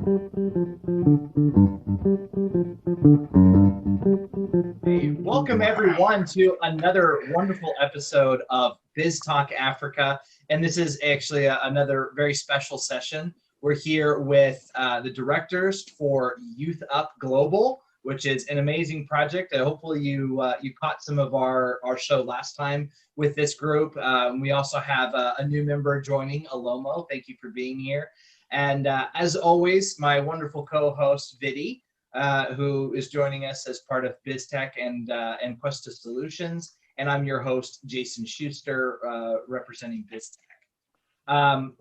Hey, welcome everyone to another wonderful episode of BizzTalk Africa. And this is actually another very special session. We're here with the directors for YouthUp Global, which is an amazing project. Hopefully you caught some of our show last time with this group. We also have a new member joining, Alomo. Thank you for being here. And as always, my wonderful co-host, Vidi, who is joining us as part of BizTech and Questa Solutions. And I'm your host, Jason Schuster, representing BizTech.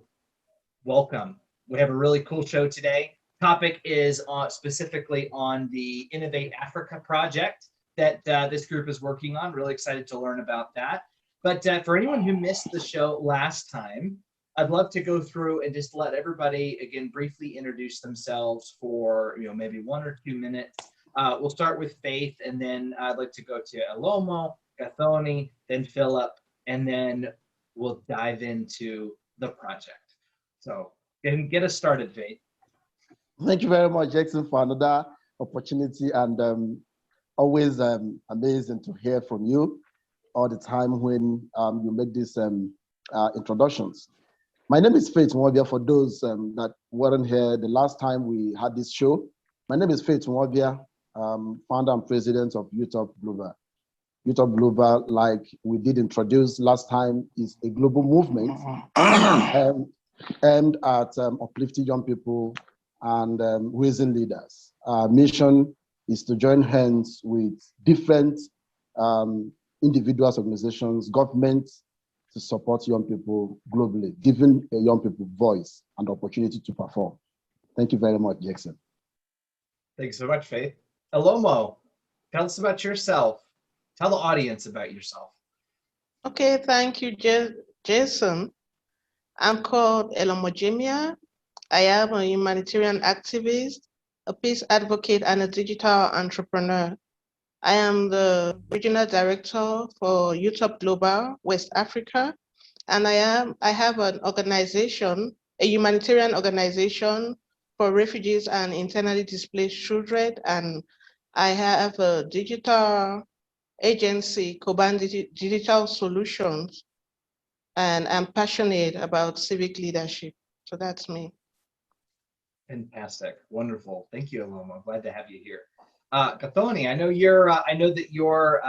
Welcome. We have a really cool show today. Topic is specifically on the Innovate Africa project that this group is working on. Really excited to learn about that. But for anyone who missed the show last time, I'd love to go through and just let everybody, again, briefly introduce themselves for maybe 1 or 2 minutes. We'll start with Faith, and then I'd like to go to Alomo, Gathoni, then Philip, and then we'll dive into the project. So get us started, Faith. Thank you very much, Jackson, for another opportunity, and always amazing to hear from you all the time when you make these introductions. My name is Faith Mwabia. For those that weren't here the last time we had this show, my name is Faith Mwabia, founder and president of YouthUp Global. YouthUp Global, like we did introduce last time, is a global movement aimed at uplifting young people and raising leaders. Our mission is to join hands with different individuals, organizations, governments, to support young people globally, giving young people voice and opportunity to perform. Thank you very much, Jackson. Thanks so much, Faith. Alomo, tell us about yourself. Tell the audience about yourself. Okay, thank you, Jason. I'm called Alomo Jimia. I am a humanitarian activist, a peace advocate, and a digital entrepreneur. I am the regional director for YouthUp Global West Africa, and I have an organization, a humanitarian organization for refugees and internally displaced children, and I have a digital agency, Koban Digital Solutions, and I'm passionate about civic leadership. So that's me. Fantastic, wonderful. Thank you, Alomo. Glad to have you here. Gathoni, I know that your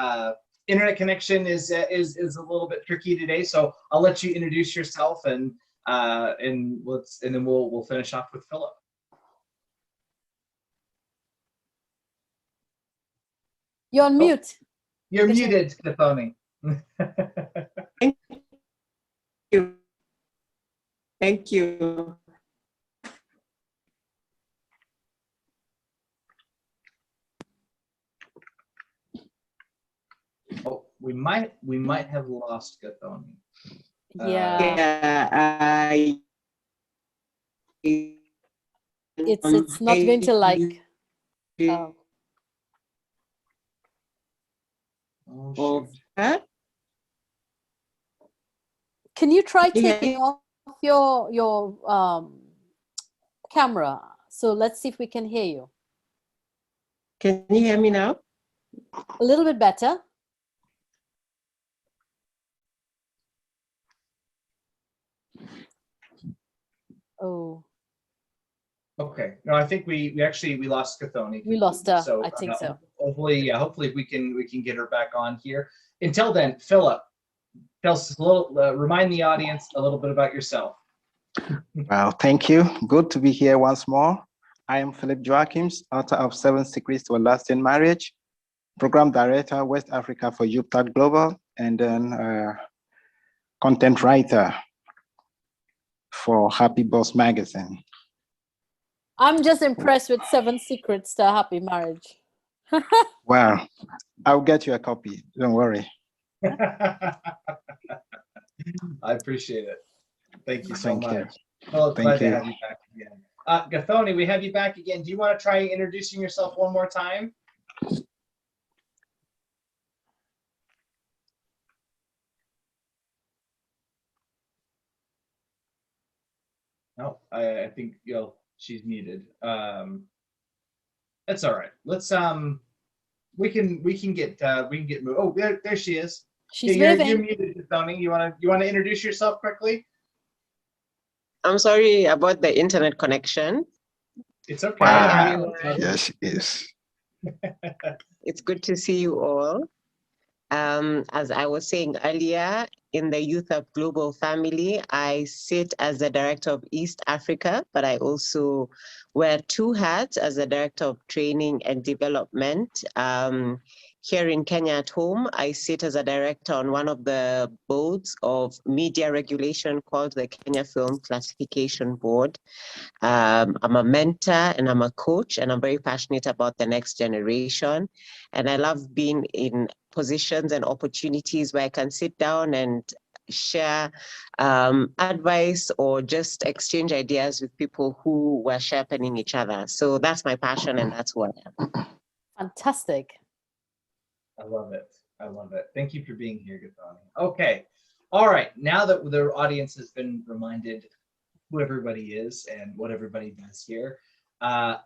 internet connection is a little bit tricky today, so I'll let you introduce yourself and then we'll finish off with Philip. You're on mute. You're muted, Gathoni. Thank you. Thank you. Oh, we might have lost Gathoni. Yeah. It's not going to like. Oh, Can you try taking off your camera? So let's see if we can hear you. Can you hear me now? A little bit better. Oh. Okay. No, I think we lost Gathoni. We lost her. So I think so. Hopefully we can get her back on here. Until then, Philip, tell us a little. Remind the audience a little bit about yourself. Well, thank you. Good to be here once more. I am Philip Joachims, author of 7 Secrets to a Lasting Marriage, Program Director, West Africa for YouthUp Global, and then content writer for Happy Boss Magazine. I'm just impressed with 7 Secrets to a Happy Marriage. Well, I'll get you a copy. Don't worry. I appreciate it. Thank you so much. You. Well, it's glad to have you back again. Gathoni, we have you back again. Do you want to try introducing yourself one more time? No, I think she's muted. That's all right. Let's we can get moved. Oh, there she is. She's You're waving. muted, Tony. You wanna introduce yourself quickly? I'm sorry about the internet connection. It's okay. Wow. Yes, it is. It's good to see you all. As I was saying earlier, in the YouthUp Global family, I sit as the Director of East Africa, but I also wear two hats as the Director of Training and Development. Here in Kenya at home, I sit as a director on one of the boards of media regulation called the Kenya Film Classification Board. I'm a mentor and I'm a coach, and I'm very passionate about the next generation. And I love being in positions and opportunities where I can sit down and share advice or just exchange ideas with people who were sharpening each other. So that's my passion, and that's who I am. Fantastic. I love it. I love it. Thank you for being here, Gathani. Okay. All right. Now that the audience has been reminded who everybody is and what everybody does here,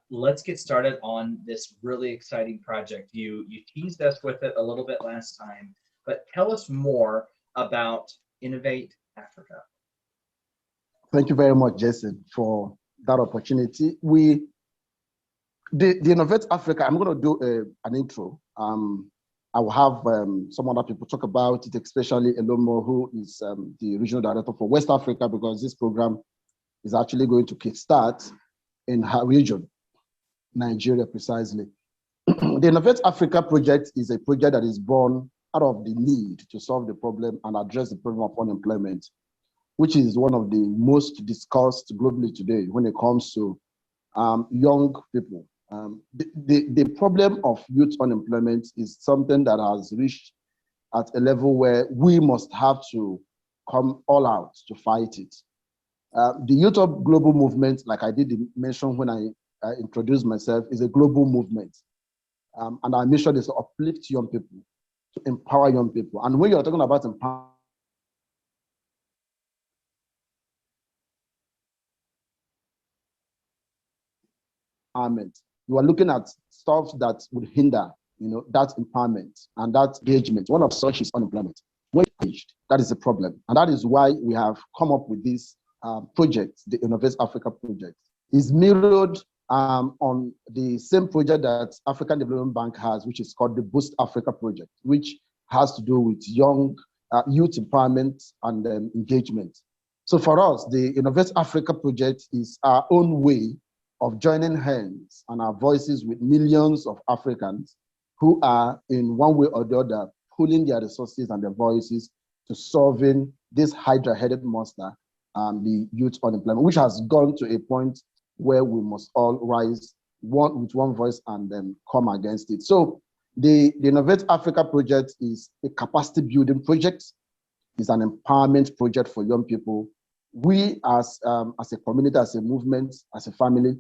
let's get started on this really exciting project. You teased us with it a little bit last time, but tell us more about Innovate Africa. Thank you very much, Jason, for that opportunity. The Innovate Africa, I'm going to do an intro. I will have some other people talk about it, especially Elomo, who is the regional director for West Africa, because this program is actually going to kickstart in her region, Nigeria precisely. The Innovate Africa project is a project that is born out of the need to solve the problem and address the problem of unemployment, which is one of the most discussed globally today when it comes to young people. The problem of youth unemployment is something that has reached at a level where we must have to come all out to fight it. The YouthUp global movement, like I did mention when I introduced myself, is a global movement. And our mission is to uplift young people, to empower young people. And when you're talking about empowerment, you are looking at stuff that would hinder, that empowerment and that engagement. One of such is unemployment. When engaged, that is the problem. And that is why we have come up with this project, the Innovate Africa project. Is mirrored on the same project that African Development Bank has, which is called the Boost Africa project, which has to do with young youth empowerment and engagement. So for us, the Innovate Africa project is our own way of joining hands and our voices with millions of Africans who are in one way or the other pooling their resources and their voices to solving this hydra-headed monster, the youth unemployment, which has gone to a point where we must all rise with one voice and then come against it. So the Innovate Africa project is a capacity building project. It's an empowerment project for young people. We as a community, as a movement, as a family,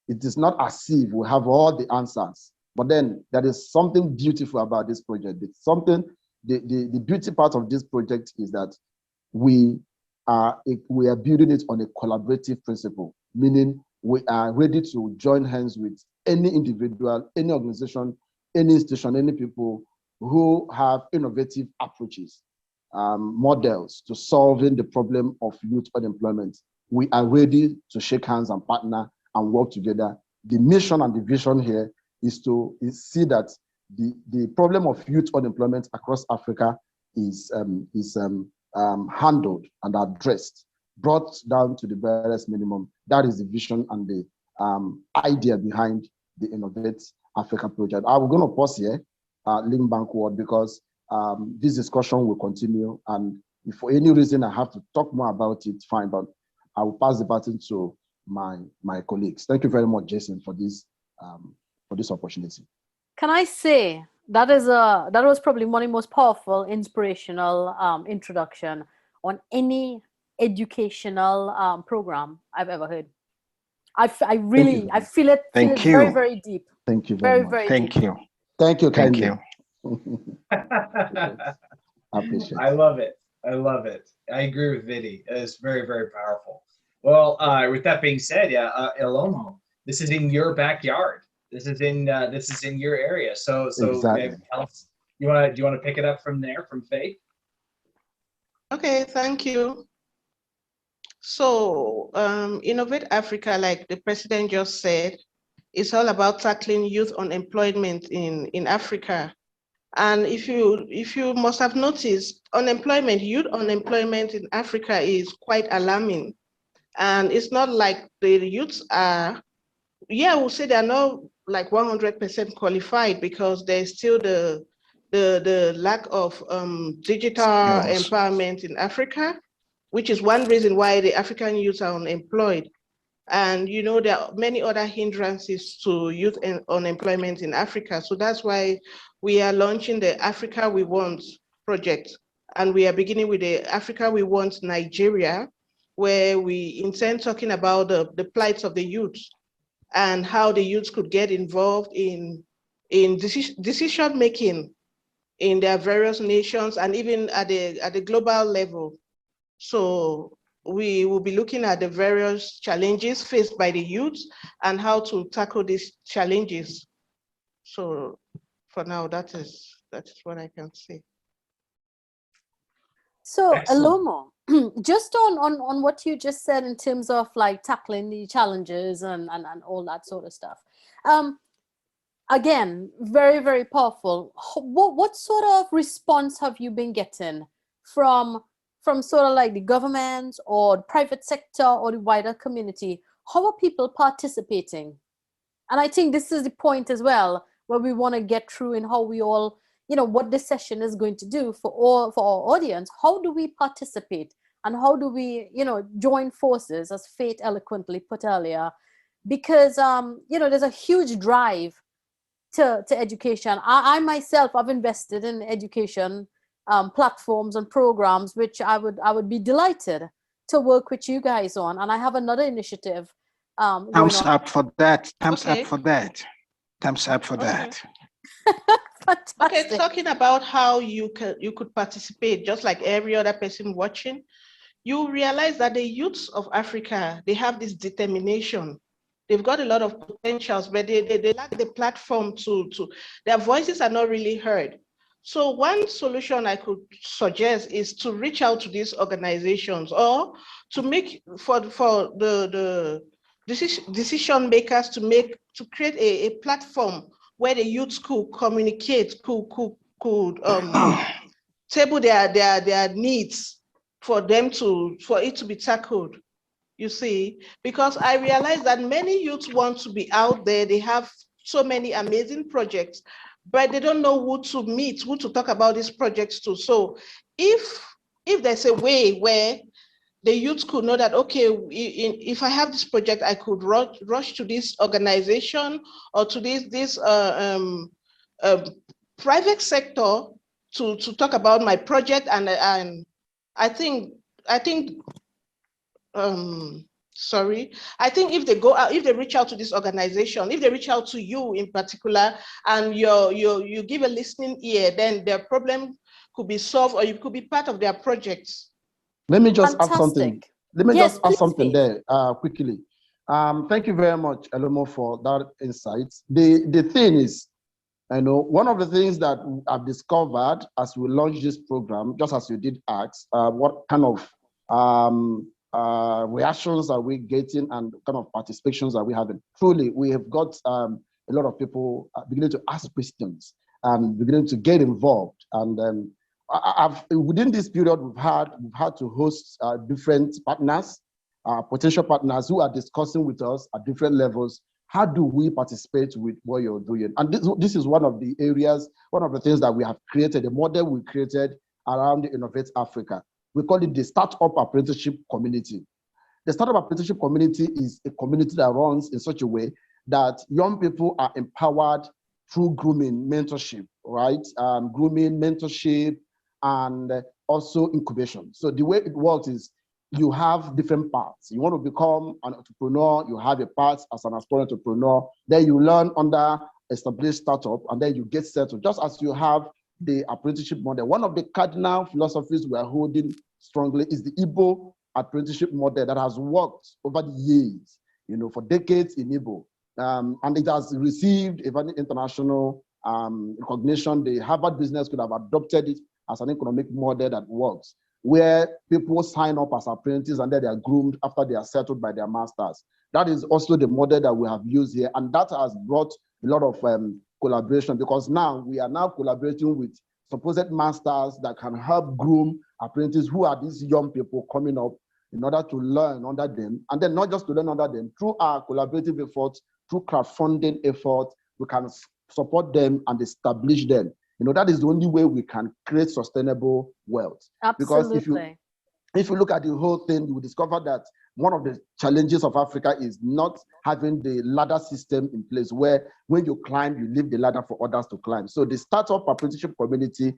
it is not as if we have all the answers, but then there is something beautiful about this project. It's something, the beauty part of this project is that we are building it on a collaborative principle, meaning we are ready to join hands with any individual, any organization, any institution, any people who have innovative approaches, models to solving the problem of youth unemployment. We are ready to shake hands and partner and work together. The mission and the vision here is to see that the problem of youth unemployment across Africa is handled and addressed, brought down to the barest minimum. That is the vision and the idea behind the Innovate Africa project. I'm going to pause here, link backward, because this discussion will continue. And if for any reason I have to talk more about it, fine, but I will pass the baton to my colleagues. Thank you very much, Jason, for this opportunity. Can I say that was probably one of the most powerful, inspirational introduction on any educational program I've ever heard. I feel it very, very deep. Thank you very much. Very Thank deep. you. Thank you, Thank kindly. you. I appreciate it. I love it. I love it. I agree with Vidi. It's very, very powerful. Well, with that being said, yeah, Elomo, this is in your backyard. This is in your area. So Exactly. tell us, do you want to pick it up from there, from Faith? Okay, thank you. So Innovate Africa, like the president just said, is all about tackling youth unemployment in Africa. And if you must have noticed, youth unemployment in Africa is quite alarming. And it's not like the youths are, yeah, I would say they're not like 100% qualified, because there's still the lack of digital Skills. empowerment in Africa, which is one reason why the African youth are unemployed. And you know, there are many other hindrances to youth unemployment in Africa. So that's why we are launching the Africa We Want project. And we are beginning with the Africa We Want Nigeria, where we intend talking about the plights of the youth and how the youth could get involved in decision making in their various nations and even at the global level. So we will be looking at the various challenges faced by the youth and how to tackle these challenges. So for now, that is what I can say. So Excellent. Alomo, just on what you just said in terms of like tackling the challenges and all that sort of stuff. Again, very, very powerful. What sort of response have you been getting from sort of like the government or the private sector or the wider community? How are people participating? And I think this is the point as well, where we want to get through in how we all, what this session is going to do for our audience. How do we participate, and how do we, join forces, as Faith eloquently put earlier? Because, there's a huge drive to education. I myself have invested in education platforms and programs, which I would be delighted to work with you guys on. And I have another initiative. Thumbs up for that. Thumbs Okay. up for that. Thumbs up for Okay. that. Fantastic. Okay, talking about how you could participate, just like every other person watching, you realize that the youths of Africa, they have this determination. They've got a lot of potentials, but they lack the platform to their voices are not really heard. So one solution I could suggest is to reach out to these organizations, or to make for the decision makers to create a platform where the youths could communicate, could table their needs for it to be tackled. You see, because I realize that many youths want to be out there. They have so many amazing projects, but they don't know who to meet, who to talk about these projects to. So if there's a way where the youth could know that, okay, if I have this project, I could rush to this organization or to this private sector to talk about my project, and I think if they go out, if they reach out to this organization, if they reach out to you in particular, and you give a listening ear, then their problem could be solved, or you could be part of their projects. Let me just add something. Fantastic. Let me Yes, just add please, something Faith. there quickly. Thank you very much, Elomo, for that insight. The thing is, one of the things that I've discovered as we launched this program, just as you did ask, what kind of reactions are we getting and kind of participations are we having? Truly, we have got a lot of people beginning to ask questions and beginning to get involved. And within this period, we've had to host different partners, potential partners who are discussing with us at different levels. How do we participate with what you're doing? And this is one of the areas, one of the things that we have created, a model we created around the Innovate Africa. We call it the Startup Apprenticeship Community. The Startup Apprenticeship Community is a community that runs in such a way that young people are empowered through grooming, mentorship, right? Grooming, mentorship, and also incubation. So the way it works is you have different paths. You want to become an entrepreneur, you have a path as an aspiring entrepreneur, then you learn under established startup, and then you get settled, just as you have the apprenticeship model. One of the cardinal philosophies we are holding strongly is the Igbo apprenticeship model that has worked over the years, for decades in Igbo. And it has received even international recognition. The Harvard Business School have adopted it as an economic model that works, where people sign up as apprentices and then they are groomed after they are settled by their masters. That is also the model that we have used here, and that has brought a lot of collaboration, because now we are now collaborating with supposed masters that can help groom apprentices who are these young people coming up in order to learn under them, and then not just to learn under them, through our collaborative efforts, through crowdfunding efforts, we can support them and establish them. That is the only way we can create sustainable wealth. Absolutely. Because if you look at the whole thing, you will discover that one of the challenges of Africa is not having the ladder system in place, where when you climb, you leave the ladder for others to climb. So the startup apprenticeship community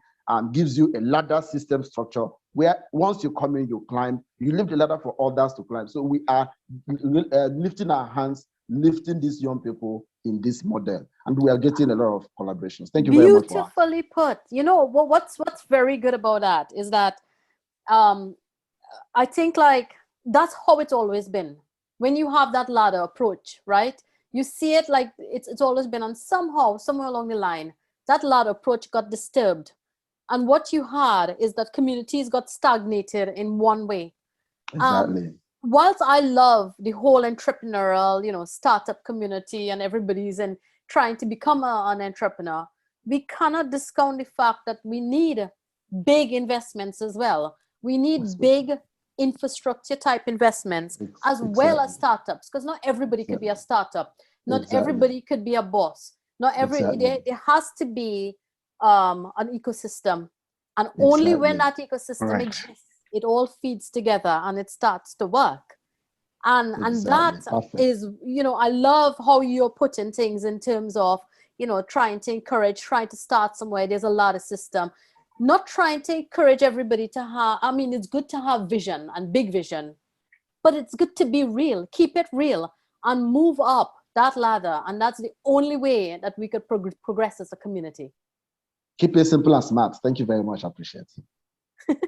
gives you a ladder system structure where once you come in, you climb, you leave the ladder for others to climb. So we are lifting our hands, lifting these young people in this model, and we are getting a lot of collaborations. Thank you very much. Beautifully put. What's very good about that is that I think that's how it's always been. When you have that ladder approach, right? You see it like it's always been, and somehow, somewhere along the line, that ladder approach got disturbed. And what you had is that communities got stagnated in one way. Exactly. Whilst I love the whole entrepreneurial, startup community and everybody's and trying to become an entrepreneur, we cannot discount the fact that we need big investments as well. We need big infrastructure type investments as well as startups, because not everybody could be a startup. Not everybody could be a boss. Not there has to be an ecosystem, and only when that ecosystem exists, it all feeds together and it starts to work. And that is, I love how you're putting things in terms of, trying to encourage, trying to start somewhere. There's a lot of system, not trying to encourage everybody to have, it's good to have vision and big vision, but it's good to be real, keep it real and move up that ladder. And that's the only way that we could progress as a community. Keep it simple and smart. Thank you very much. I appreciate it.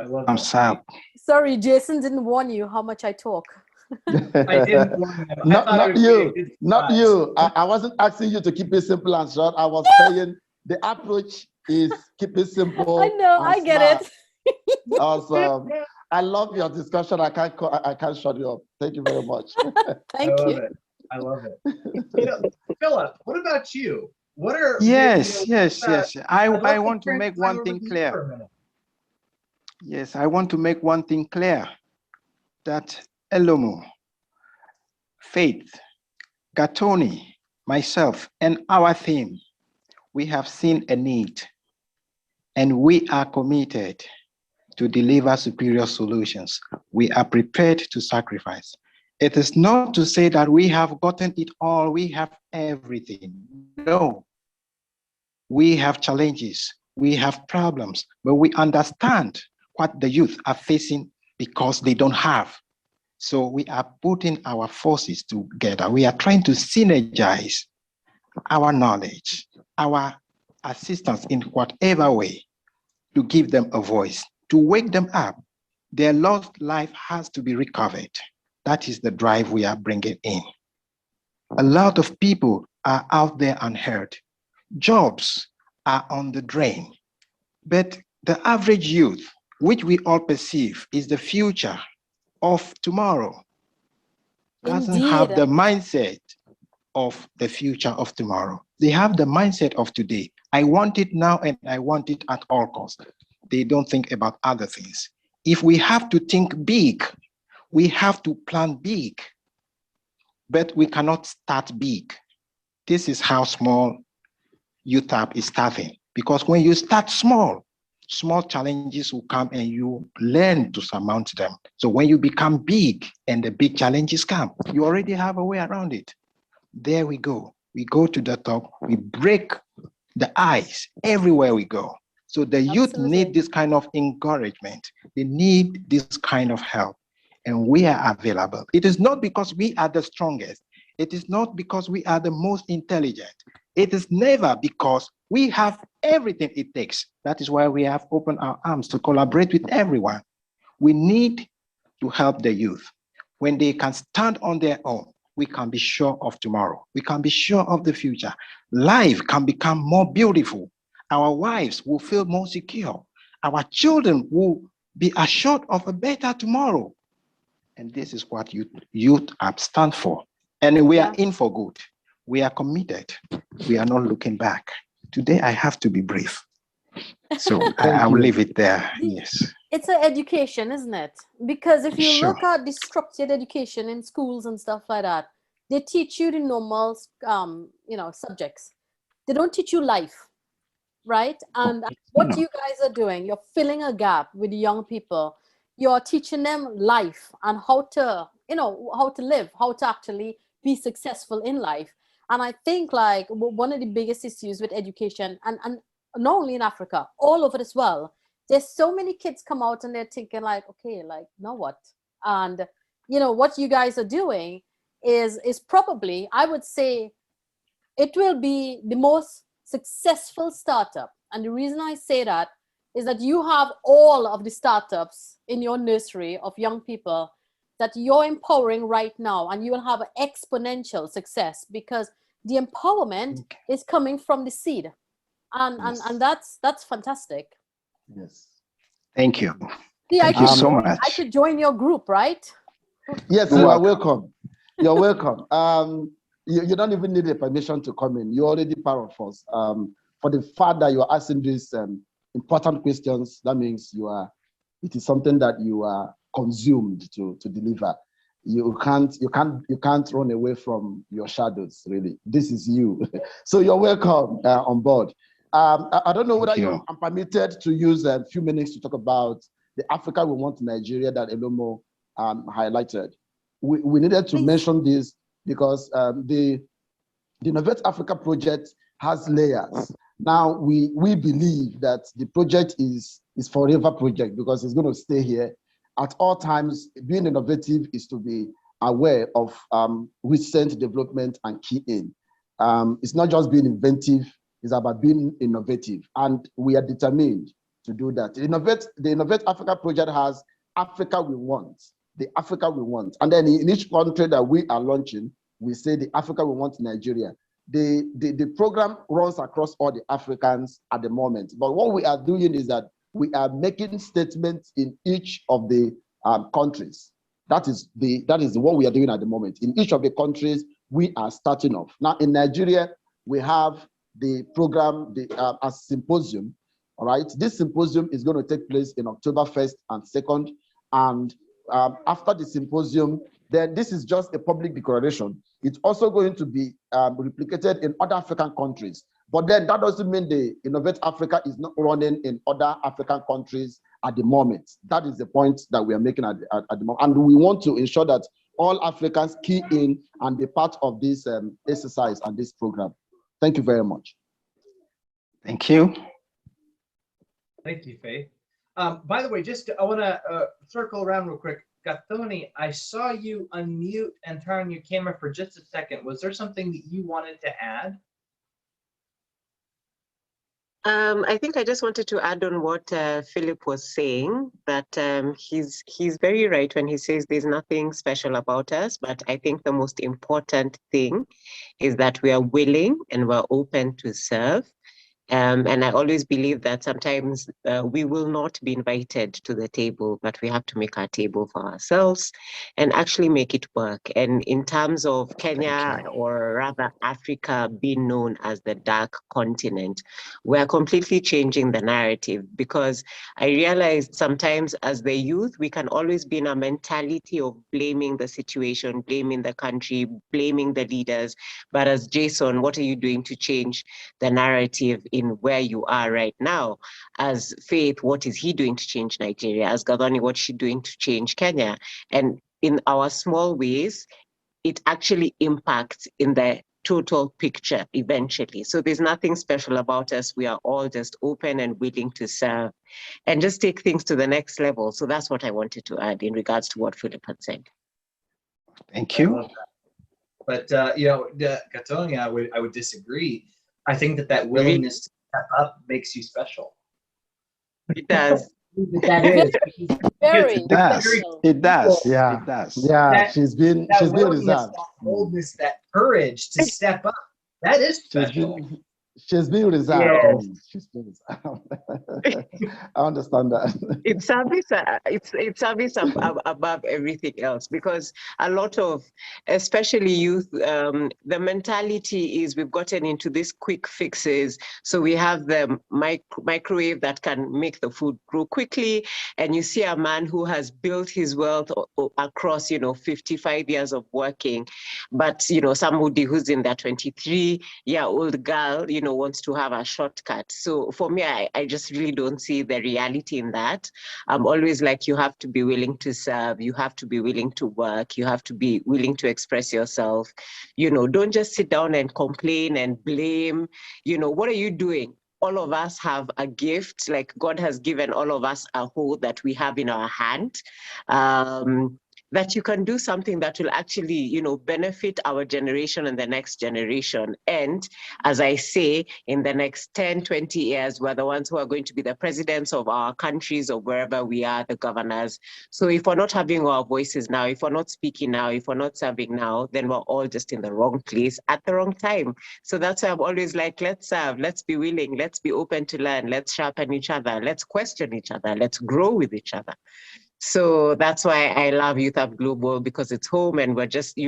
I love I'm that. sad. Sorry, Jason didn't warn you how much I talk. I didn't warn him. Not you. I wasn't asking you to keep it simple and short. I was saying the approach is keep it simple. I know, I get smart. it. Awesome. I love your discussion. I can't shut you up. Thank you very much. Thank you. I love it. Philip, what about you? What are yes. I want to make one thing clear. Yes, I want to make one thing clear, that Elomo, Faith, Gatoni, myself, and our team, we have seen a need, and we are committed to deliver superior solutions. We are prepared to sacrifice. It is not to say that we have gotten it all, we have everything. No, we have challenges, we have problems, but we understand what the youth are facing because they don't have. So we are putting our forces together. We are trying to synergize our knowledge, our assistance in whatever way to give them a voice, to wake them up. Their lost life has to be recovered. That is the drive we are bringing in. A lot of people are out there unheard. Jobs are on the drain. But the average youth, which we all perceive is the future of tomorrow, doesn't have the mindset of the future of tomorrow. They have the mindset of today. I want it now and I want it at all costs. They don't think about other things. If we have to think big, we have to plan big, but we cannot start big. This is how small YouthUp is starting, because when you start small, small challenges will come and you learn to surmount them. So when you become big and the big challenges come, you already have a way around it. There we go. We go to the top, we break the ice everywhere we go. So the youth need this kind of encouragement. They need this kind of help, and we are available. It is not because we are the strongest. It is not because we are the most intelligent. It is never because we have everything it takes. That is why we have opened our arms to collaborate with everyone. We need to help the youth. When they can stand on their own, we can be sure of tomorrow. We can be sure of the future. Life can become more beautiful. Our wives will feel more secure. Our children will be assured of a better tomorrow. And this is what YouthUp stands for. And we are in for good. We are committed. We are not looking back. Today, I have to be brief. So I will leave it there. Yes. It's an education, isn't it? Because if you Sure. look at the structured education in schools and stuff like that, they teach you the normal, subjects. They don't teach you life, right? And what you guys are doing, you're filling a gap with the young people. You're teaching them life and how to live, how to actually be successful in life. And I think like one of the biggest issues with education, and not only in Africa, all over as well, there's so many kids come out and they're thinking like, okay, like now what? And what you guys are doing is probably, I would say, it will be the most successful startup. And the reason I say that is that you have all of the startups in your nursery of young people that you're empowering right now, and you will have an exponential success because the empowerment is coming from the seed. And that's fantastic. Yes. Thank you. See, Thank you so much. I could join your group, right? Yes, you are welcome. You're welcome. You don't even need a permission to come in. You're already part of us. For the fact that you are asking these important questions, that means it is something that you are consumed to deliver. You can't run away from your shadows, really. This is you. So you're welcome on board. I don't know whether I'm permitted to use a few minutes to talk about the Africa we want in Nigeria that Elomo highlighted. We needed to mention this because the Innovate Africa project has layers. Now we believe that the project is forever project because it's going to stay here at all times. Being innovative is to be aware of recent development and key in. It's not just being inventive, it's about being innovative. And we are determined to do that. The Innovate Africa project has Africa we want, the Africa we want. And then in each country that we are launching, we say the Africa we want in Nigeria. The program runs across all the Africans at the moment. But what we are doing is that we are making statements in each of the countries. That is what we are doing at the moment. In each of the countries, we are starting off. Now in Nigeria, we have the program, a symposium. All right, this symposium is going to take place in October 1st and 2nd. And after the symposium, then this is just a public declaration. It's also going to be replicated in other African countries. But then that doesn't mean the Innovate Africa is not running in other African countries at the moment. That is the point that we are making at the moment. And we want to ensure that all Africans key in and be part of this exercise and this program. Thank you very much. Thank you. Thank you, Faith. By the way, I want to circle around real quick. Gathoni, I saw you unmute and turn on your camera for just a second. Was there something that you wanted to add? I think I just wanted to add on what Philip was saying, that he's very right when he says there's nothing special about us, but I think the most important thing is that we are willing and we're open to serve. And I always believe that sometimes we will not be invited to the table, but we have to make our table for ourselves and actually make it work. And in terms of Kenya, or rather Africa being known as the dark continent, we're completely changing the narrative, because I realized sometimes as the youth, we can always be in a mentality of blaming the situation, blaming the country, blaming the leaders. But as Jason, what are you doing to change the narrative in where you are right now? As Faith, what is he doing to change Nigeria? As Gathoni, what's she doing to change Kenya? And in our small ways, it actually impacts in the total picture eventually. So there's nothing special about us. We are all just open and willing to serve and just take things to the next level. So that's what I wanted to add in regards to what Philip had said. Thank you. But Gathoni, I would disagree. I think that willingness to step up makes you special. It does. That is. Very It does. special. It does. Yeah, It does. yeah. That- she's been That reserved. willingness, that boldness, that courage to step up, that is special. She's been reserved. Yes. She's been reserved. I understand that. It's service above everything else, because a lot of, especially youth, the mentality is we've gotten into these quick fixes. So we have the microwave that can make the food grow quickly, and you see a man who has built his wealth across 55 years of working, but somebody who's in their 23-year-old girl wants to have a shortcut. So for me, I just really don't see the reality in that. I'm always like, you have to be willing to serve, you have to be willing to work, you have to be willing to express yourself. Don't just sit down and complain and blame. What are you doing? All of us have a gift, like God has given all of us a whole that we have in our hand. That you can do something that will actually, benefit our generation and the next generation. And as I say, in the next 10, 20 years, we're the ones who are going to be the presidents of our countries or wherever we are, the governors. So if we're not having our voices now, if we're not speaking now, if we're not serving now, then we're all just in the wrong place at the wrong time. So that's why I'm always like, let's serve, let's be willing, let's be open to learn, let's sharpen each other, let's question each other, let's grow with each other. So that's why I love YouthUp Global, because it's home and we just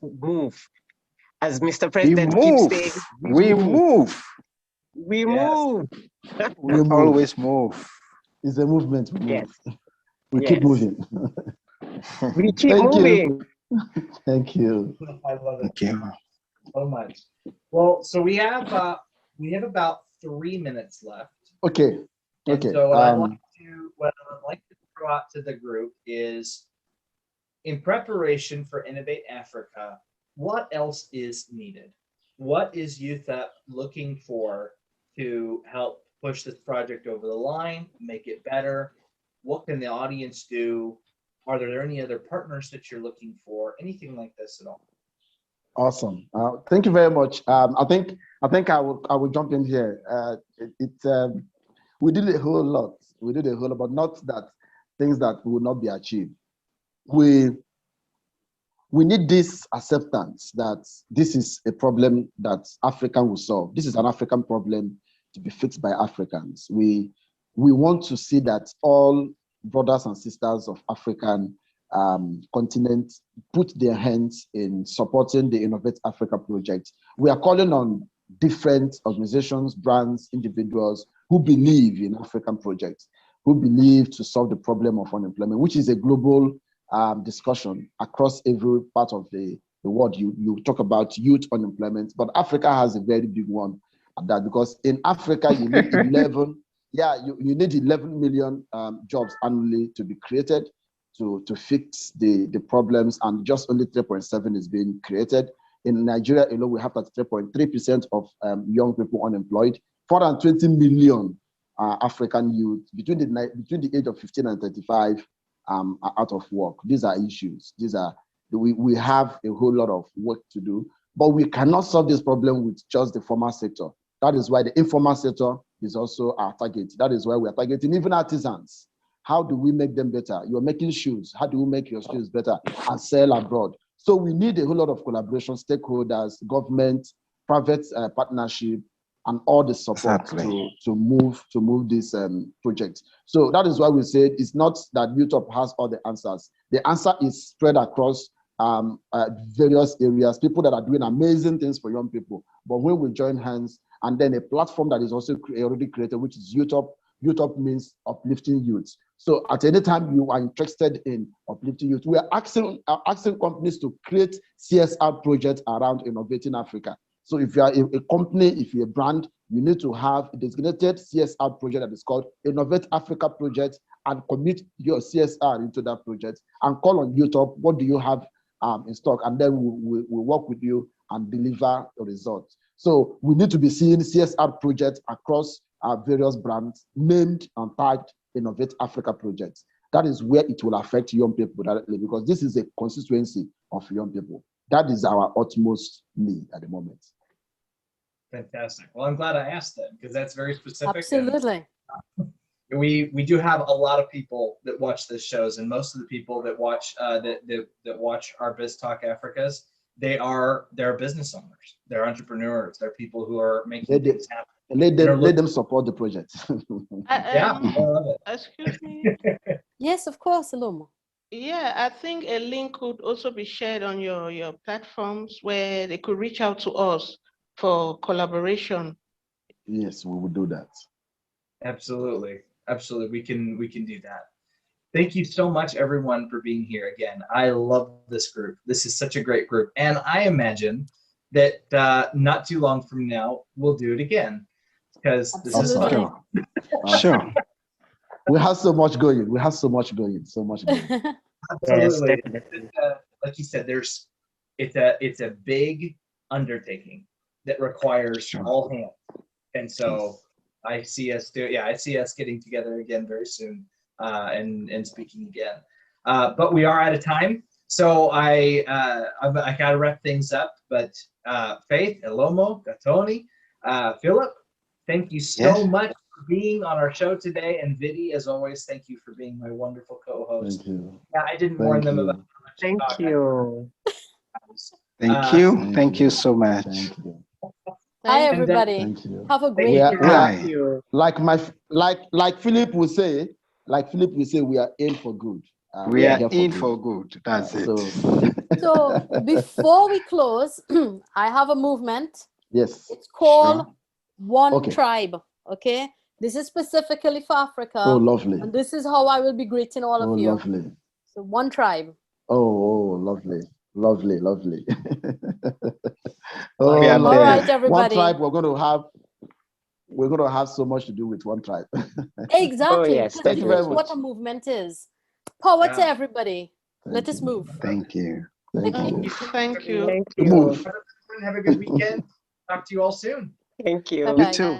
move. As Mr. President keeps saying, we move. We Yes. move. We move. Always move. It's a movement. We move. Yes. We keep Yes. moving. We keep Thank moving. you. Thank you. I love it Thank you. so much. Well, so we have about 3 minutes left. Okay. And Okay. so what I'd like to throw out to the group is, in preparation for Innovate Africa, what else is needed? What is YouthUp looking for to help push this project over the line, make it better? What can the audience do? Are there any other partners that you're looking for? Anything like this at all? Awesome. Thank you very much. I think I will jump in here. We did a whole lot. We did a whole lot, but not that things that will not be achieved. We need this acceptance that this is a problem that Africa will solve. This is an African problem to be fixed by Africans. We want to see that all brothers and sisters of African continent put their hands in supporting the Innovate Africa project. We are calling on different organizations, brands, individuals who believe in African projects, who believe to solve the problem of unemployment, which is a global discussion across every part of the world. You talk about youth unemployment, but Africa has a very big one at that, because in Africa you need 11, you need 11 million jobs annually to be created to fix the problems, and just only 3.7 is being created. In Nigeria alone, we have 3.3% of young people unemployed, 420 million African youth between the age of 15 and 35 are out of work. These are issues. We have a whole lot of work to do, but we cannot solve this problem with just the formal sector. That is why the informal sector is also our target. That is why we are targeting even artisans. How do we make them better? You're making shoes. How do we make your shoes better and sell abroad? So we need a whole lot of collaboration, stakeholders, government, private partnership, and all the support to move this project. So that is why we said it's not that YouthUp has all the answers. The answer is spread across various areas, people that are doing amazing things for young people. But when we join hands, and then a platform that is also already created, which is YouthUp. YouthUp means uplifting youth. So at any time you are interested in uplifting youth, we are asking companies to create CSR projects around Innovating Africa. So if you are a company, if you're a brand, you need to have a designated CSR project that is called Innovate Africa Project, and commit your CSR into that project and call on YouthUp. What do you have in stock? And then we'll work with you and deliver the results. So we need to be seeing CSR projects across various brands named and tagged Innovate Africa projects. That is where it will affect young people directly, because this is a constituency of young people. That is our utmost need at the moment. Fantastic. Well, I'm glad I asked that because that's very specific. Absolutely. We do have a lot of people that watch this shows, and most of the people that watch that watch our BizzTalk Africas, they're business owners, they're entrepreneurs, they're people who are making things happen. Let them support the project. Yeah, I love it. Excuse me. Yes, of course, Alomo. Yeah, I think a link could also be shared on your platforms where they could reach out to us for collaboration. Yes, we will do that. Absolutely. We can do that. Thank you so much, everyone, for being here again. I love this group. This is such a great group, and I imagine that not too long from now we'll do it again because this is Absolutely. fun. Sure. We have so much going. So much going. Yes, Absolutely. definitely. Like you said, it's a big undertaking that requires Sure. all hands, and so I see us getting together again very soon and speaking again. But we are out of time, so I gotta wrap things up. But Faith, Elomo, Gatoni, Philip, thank you so much for being on our show today, and Vidi, as always, thank you for being my wonderful co-host. Thank you. Yeah, I didn't warn them about how much Thank talk I you. Thank you. Thank you so much. Thank you. Hi, Thank everybody. Thank you. Have a great We are, day. we are, Thank you. like Philip will say, we are in for good. We are here in good. for good. That's it. So before we close, I have a movement. Yes. It's called Sure. One Okay. Tribe. Okay. This is specifically for Africa. Oh, lovely. And this is how I will be greeting all Oh, of you. lovely. So One Tribe. Oh, lovely. Lovely. We are lovely. All right, there. One everybody. tribe, we're going to have so much to do with one tribe. Exactly. yes, This Thank you very is what much. a movement is. Power to Yeah. everybody. Let us move. Thank you. Thank Thank you. you. Thank you. Thank To you. move. Have a good weekend. Talk to you all soon. Thank you. Bye-bye. You too.